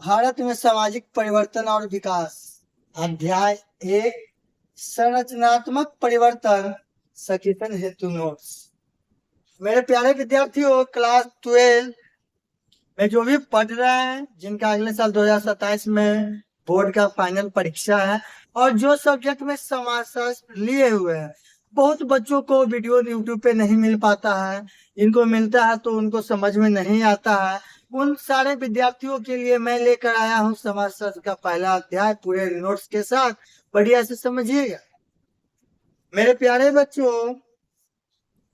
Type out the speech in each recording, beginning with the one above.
भारत में सामाजिक परिवर्तन और विकास। अध्याय 1, संरचनात्मक परिवर्तन, सचेतन हेतु नोट्स। मेरे प्यारे विद्यार्थियों, क्लास 12 में जो भी पढ़ रहे हैं, जिनका अगले साल 2027 में बोर्ड का फाइनल परीक्षा है, और जो सब्जेक्ट में समाजशास्त्र लिए हुए हैं, बहुत बच्चों को वीडियो यूट्यूब पे नहीं मिल पाता है, इनको मिलता है तो उनको समझ में नहीं आता है। उन सारे विद्यार्थियों के लिए मैं लेकर आया हूँ समाजशास्त्र का पहला अध्याय पूरे नोट्स के साथ। बढ़िया से समझिएगा मेरे प्यारे बच्चों।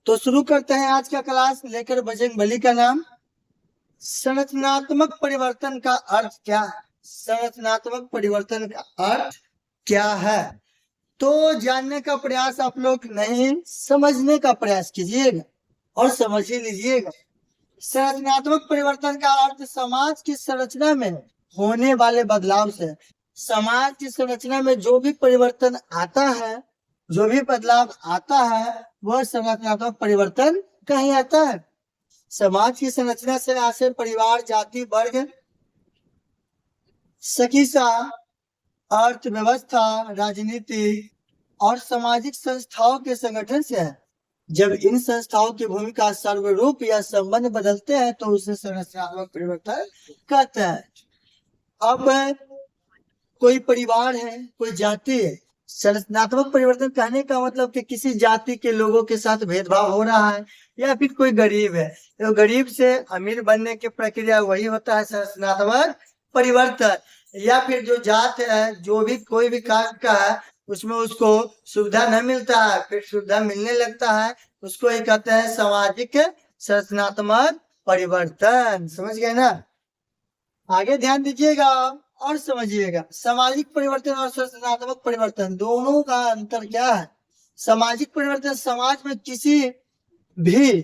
तो शुरू करते हैं आज का क्लास लेकर बजरंगबली का नाम। संरचनात्मक परिवर्तन का अर्थ क्या है? संरचनात्मक परिवर्तन का अर्थ क्या है तो जानने का प्रयास आप लोग नहीं, समझने का प्रयास कीजिएगा और समझ ही लीजिएगा। संरचनात्मक परिवर्तन का अर्थ समाज की संरचना में होने वाले बदलाव से। समाज की संरचना में जो भी परिवर्तन आता है, जो भी बदलाव आता है, वह संरचनात्मक परिवर्तन कहलाता है। समाज की संरचना से आशय परिवार, जाति, वर्ग, सकीसा, अर्थव्यवस्था, राजनीति और सामाजिक संस्थाओं के संगठन से है। जब इन संस्थाओं की भूमिका, सर्वरूप या संबंध बदलते हैं तो उसे संरचनात्मक परिवर्तन कहते हैं। अब कोई परिवार है, कोई जाति है, संरचनात्मक परिवर्तन कहने का मतलब कि किसी जाति के लोगों के साथ भेदभाव हो रहा है, या फिर कोई गरीब है तो गरीब से अमीर बनने की प्रक्रिया, वही होता है संरचनात्मक परिवर्तन। या फिर जो जात है, जो भी कोई भी कास्ट का है, उसमें उसको सुविधा न मिलता है, फिर सुविधा मिलने लगता है, उसको ही कहते हैं सामाजिक संरचनात्मक परिवर्तन। समझ गए ना? आगे ध्यान दीजिएगा और समझिएगा। सामाजिक परिवर्तन और संरचनात्मक परिवर्तन दोनों का अंतर क्या है? सामाजिक परिवर्तन समाज में किसी भी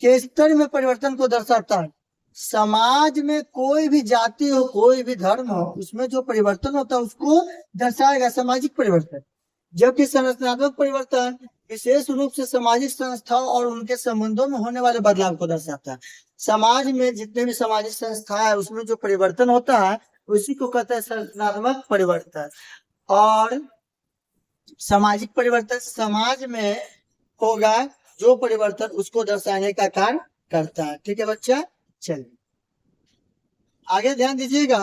के स्तर में परिवर्तन को दर्शाता है। समाज में कोई भी जाति हो, कोई भी धर्म हो, उसमें जो परिवर्तन होता है उसको दर्शाएगा सामाजिक परिवर्तन। जबकि संरचनात्मक परिवर्तन विशेष रूप से सामाजिक संस्थाओं और उनके संबंधों में होने वाले बदलाव को दर्शाता है। समाज में जितने भी सामाजिक संस्थाएं है, उसमें जो परिवर्तन होता है उसी को कहते हैं संरचनात्मक परिवर्तन। और सामाजिक परिवर्तन समाज में होगा जो परिवर्तन उसको दर्शाने का कार्य करता है। ठीक है बच्चा, चलिए आगे ध्यान दीजिएगा।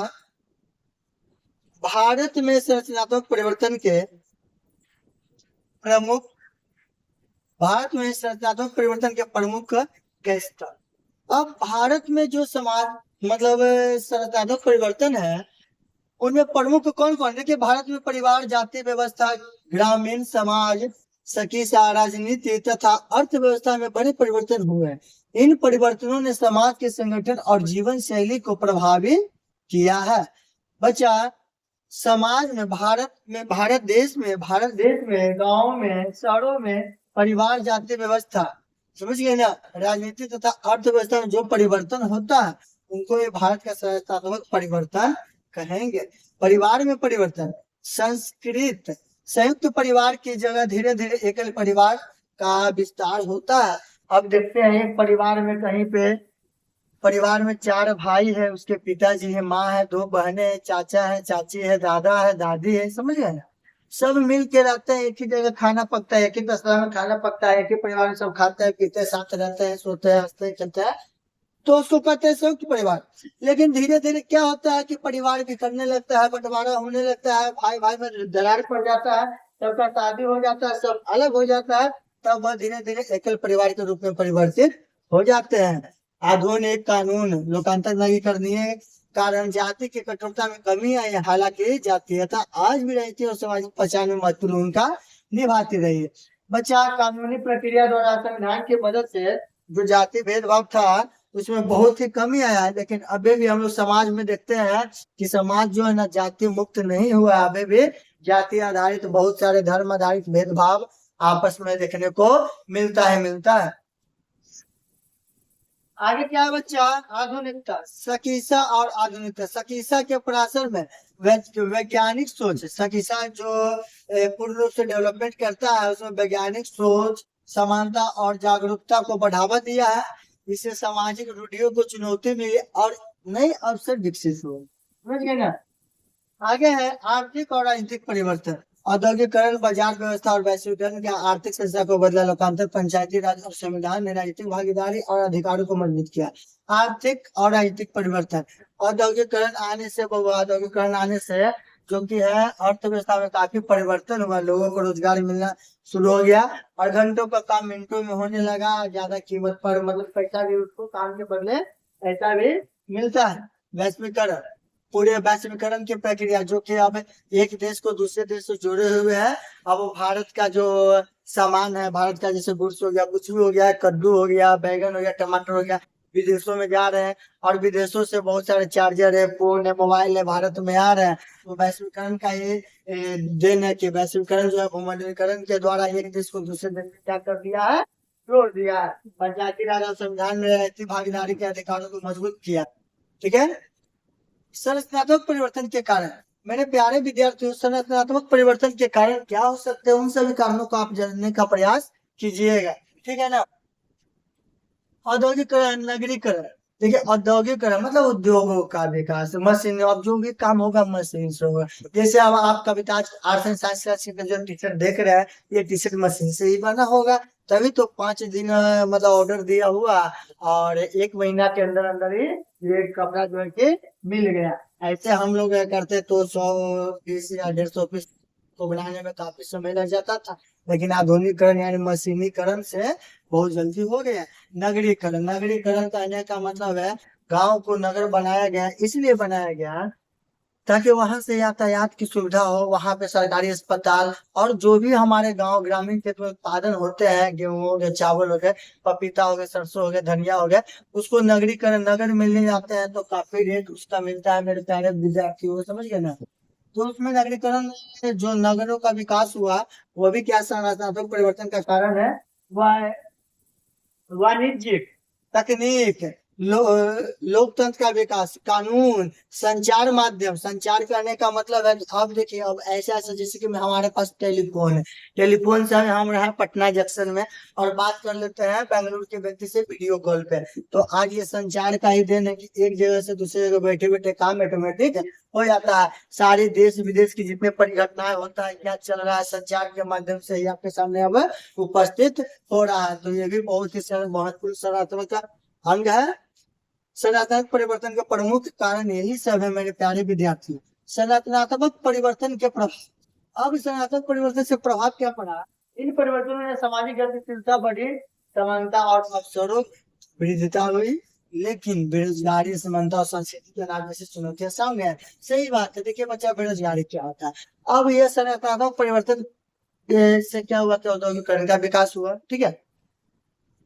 भारत में संरचनात्मक परिवर्तन के प्रमुख, भारत में संरचनात्मक परिवर्तन के प्रमुख स्तर। अब भारत में जो समाज मतलब संरचनात्मक परिवर्तन है, उनमें प्रमुख कौन कौन? देखिए, भारत में परिवार, जाति व्यवस्था, ग्रामीण समाज, सकीसा, राजनीति तथा अर्थव्यवस्था में बड़े परिवर्तन हुए हैं। इन परिवर्तनों ने समाज के संगठन और जीवन शैली को प्रभावित किया है। बच्चा, समाज में, भारत देश में गाँव में, शहरों में परिवार, जाति व्यवस्था, समझ गए ना, राजनीति तथा अर्थव्यवस्था में जो परिवर्तन होता है उनको ये भारत का संरचनात्मक परिवर्तन कहेंगे। परिवार में परिवर्तन, संस्कृत संयुक्त परिवार की जगह धीरे धीरे एकल परिवार का विस्तार होता है। अब देखते हैं, एक परिवार में कहीं पे परिवार में 4 भाई है, उसके पिताजी है, माँ है, 2 बहनें हैं, चाचा है, चाची है, दादा है, दादी है, समझ गए ना। सब मिल के रहते हैं, एक ही जगह खाना पकता है, एक ही तस्ला में खाना पकता है, एक ही परिवार में सब खाते हैं, पीते हैं, साथ रहते हैं, सोते हैं, हंसते हैं, चलते हैं, तो उसको कहते हैं संयुक्त परिवार। लेकिन धीरे धीरे क्या होता है कि परिवार बिखरने लगता है, बंटवारा होने लगता है, भाई भाई में दरार पड़ जाता है, सबका शादी हो जाता है, सब अलग हो जाता है, तब वह धीरे धीरे एकल परिवार के रूप में परिवर्तित हो जाते हैं। आधुनिक कानून लोकांतर नवीकरणीय कारण जाति की कठोरता में कमी आई है, हालांकि जातीयता आज भी रहती है और सामाजिक पहचान में महत्वपूर्ण भूमिका निभाती रही है। बच्चा, कानूनी प्रक्रिया द्वारा संविधान की मदद से जो जाति भेदभाव था उसमें बहुत ही कमी आया है, लेकिन अभी भी हम लोग समाज में देखते हैं कि समाज जो है ना जाति मुक्त नहीं हुआ। अभी भी जाति आधारित बहुत सारे धर्म आधारित भेदभाव आपस में देखने को मिलता है। आगे क्या है बच्चा? आधुनिकता, सकीसा और आधुनिकता। सकीसा के प्रासर में वैज्ञानिक सोच, सकीसा जो पूर्ण रूप से डेवलपमेंट करता है, उसमें वैज्ञानिक सोच, समानता और जागरूकता को बढ़ावा दिया है। इससे सामाजिक रूढ़ियों को चुनौती मिली और नए अवसर विकसित हुए। समझ गए ना। आगे है आर्थिक और राजनीतिक परिवर्तन। औद्योगिकरण, बाजार व्यवस्था और वैश्वीकरण के आर्थिक संस्था को बदला। लोकांतर, पंचायती राज और संविधान ने राजनीतिक भागीदारी और अधिकारों को मजबूत किया। आर्थिक और राजनीतिक परिवर्तन। औद्योगिकरण आने से औद्योगिकरण आने से जो कि है अर्थव्यवस्था में काफी परिवर्तन हुआ। लोगों को रोजगार मिलना शुरू हो गया और घंटों का काम मिनटों में होने लगा। ज्यादा कीमत पर मतलब पैसा भी उसको काम के बदले पैसा भी मिलता है। वैश्वीकरण, पूरे वैश्वीकरण की प्रक्रिया जो कि अब एक देश को दूसरे देश से जुड़े हुए है। अब वो भारत का जो सामान है, भारत का जैसे गुड्स हो गया, कुछ भी हो गया, कद्दू हो गया, बैगन हो गया, टमाटर हो गया, विदेशों में जा रहे हैं और विदेशों से बहुत सारे चार्जर है, फोन है, मोबाइल है, भारत में आ रहे हैं। तो वैश्वीकरण का ये देन है कि वैश्वीकरण जो है भूमंडलीकरण के द्वारा एक देश को दूसरे देश में क्या कर दिया है, जोड़ दिया है। पंचायती राज और संविधान में रहती भागीदारी के अधिकारों को मजबूत किया। ठीक है। संरचनात्मक परिवर्तन के कारण, मेरे प्यारे विद्यार्थियों, संरचनात्मक परिवर्तन के कारण क्या हो सकते हैं, उन सभी कारणों को आप जानने का प्रयास कीजिएगा। ठीक है ना। औद्योगिकरण, नगरीकरण। देखिए औद्योगिकरण मतलब उद्योगों का विकास, मशीन, अब जो भी काम होगा मशीन से होगा। जैसे अब आप कविता आर्ट्स एंड साइंस का जो टी शर्ट देख रहे हैं, ये टी शर्ट मशीन से ही बना होगा। तभी तो 5 दिन मतलब ऑर्डर दिया हुआ और 1 महीना के अंदर अंदर ही ये कपड़ा जो है कि मिल गया। ऐसे हम लोग करते तो 100 पीस या 150 पीस को बनाने में काफी समय लग जाता था। लेकिन आधुनिकीकरण यानी मशीनीकरण से बहुत जल्दी हो गया। नगरीकरण, नगरीकरण कहने का मतलब है गांव को नगर बनाया गया, इसलिए बनाया गया ताकि वहां से यातायात की सुविधा हो, वहां पे सरकारी अस्पताल और जो भी हमारे गांव ग्रामीण क्षेत्र में उत्पादन होते हैं, गेहूं हो गए, चावल हो गए, पपीता हो गए, सरसों हो गए, धनिया हो गए, उसको नगरीकरण नगर मिलने जाते हैं तो काफी रेट उसका मिलता है। मेरे प्यारे विद्यार्थियों, समझ गए ना। तो उसमें नगरीकरण से जो नगरों का विकास हुआ वो भी क्या संरचनात्मक परिवर्तन का कारण है। वह वाणिज्यिक, तकनीक, लो, लोकतंत्र का विकास, कानून, संचार माध्यम। संचार करने का मतलब है अब देखिए अब ऐसा ऐसा जैसे कि हमारे पास टेलीफोन है, टेलीफोन से हम रहे पटना जंक्शन में और बात कर लेते हैं बेंगलुरु के व्यक्ति से वीडियो कॉल पे। तो आज ये संचार का ही देन है कि एक जगह से दूसरी जगह बैठे बैठे काम ऑटोमेटिक हो जाता है। सारे देश विदेश की जितने परिघटनाएं होता है, क्या चल रहा है, संचार के माध्यम से ही आपके सामने अब उपस्थित हो रहा है। तो ये भी बहुत ही महत्वपूर्ण सकारात्मक अंग है। संरचनात्मक परिवर्तन का प्रमुख कारण यही सब है मेरे प्यारे विद्यार्थी। संरचनात्मक परिवर्तन के प्रभाव। अब संरचनात्मक परिवर्तन से प्रभाव क्या पड़ा। इन परिवर्तनों ने सामाजिक गतिशीलता बढ़ी, समानता और अवसरों वृद्धिता हुई, लेकिन बेरोजगारी, समानता और संस्कृति के नाम जैसी चुनौतियां सामने आई। सही बात है। देखिए बच्चा, बेरोजगारी क्या होता है। अब यह संरचनात्मक परिवर्तन से क्या हुआ कि औद्योगिकरण का विकास हुआ। ठीक है।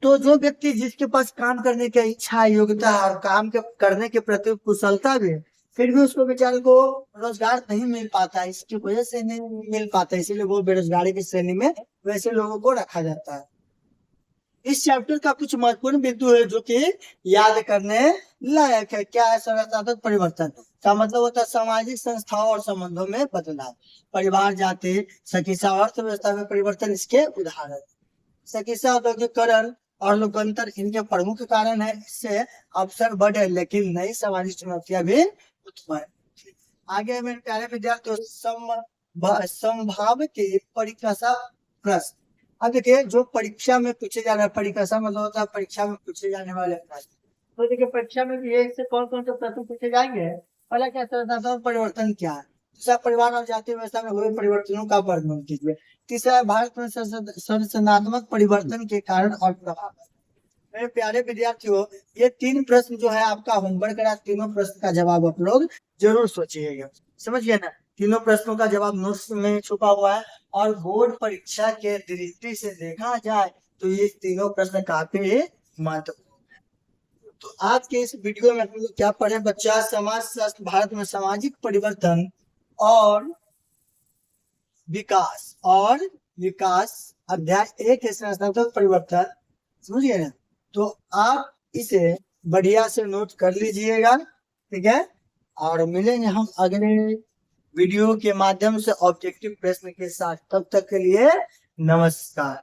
तो जो व्यक्ति जिसके पास काम करने की इच्छा, योग्यता और काम के करने के प्रति कुशलता भी है, फिर भी उसको बेचारे को रोजगार नहीं मिल पाता, इसकी वजह से नहीं मिल पाता, इसीलिए वो बेरोजगारी की श्रेणी में वैसे लोगों को रखा जाता है। इस चैप्टर का कुछ महत्वपूर्ण बिंदु है जो कि याद करने लायक है। क्या है संरचनात्मक परिवर्तन का मतलब होता है सामाजिक संस्थाओं और संबंधों में बदलाव। परिवार, जाति, सकिसा, अर्थव्यवस्था में परिवर्तन इसके उदाहरण। चिकित्सा, औद्योगिकरण और लोकांतर इनके प्रमुख कारण है। इससे अवसर बढ़े लेकिन नई सामाजिक चुनौतियां भी उत्पन्न। आगे मेरे प्यारे विद्यार्थियों, संभावित परीक्षा प्रश्न। अब देखिए जो परीक्षा में पूछे जा रहे, परीक्षा मतलब होता है परीक्षा में पूछे जाने वाले प्रश्न। तो देखिए परीक्षा में भी इससे कौन कौन से प्रश्न पूछे जाएंगे। पहला क्या संरचनात्मक परिवर्तन क्या है। दूसरा, परिवार और जाति व्यवस्था में हुए परिवर्तनों का वर्णन कीजिए। तीसरा, भारत में संरचनात्मक परिवर्तन के कारण और प्रभाव। मेरे प्यारे विद्यार्थियों, ये 3 प्रश्न जो है आपका होमवर्क है, तीनों प्रश्न का जवाब आप लोग जरूर सोचिएगा। समझ गए ना। तीनों प्रश्नों का जवाब नोट्स में छुपा हुआ है और बोर्ड परीक्षा के दृष्टि से देखा जाए तो ये तीनों प्रश्न काफी महत्वपूर्ण है। तो आज के इस वीडियो में हम लोग क्या पढ़े बच्चा, समाज शास्त्र, भारत में सामाजिक परिवर्तन और विकास अध्याय 1 है संरचनात्मक परिवर्तन। समझिए ना। तो आप इसे बढ़िया से नोट कर लीजिएगा। ठीक है। और मिलेंगे हम अगले वीडियो के माध्यम से ऑब्जेक्टिव प्रश्न के साथ। तब तक के लिए नमस्कार।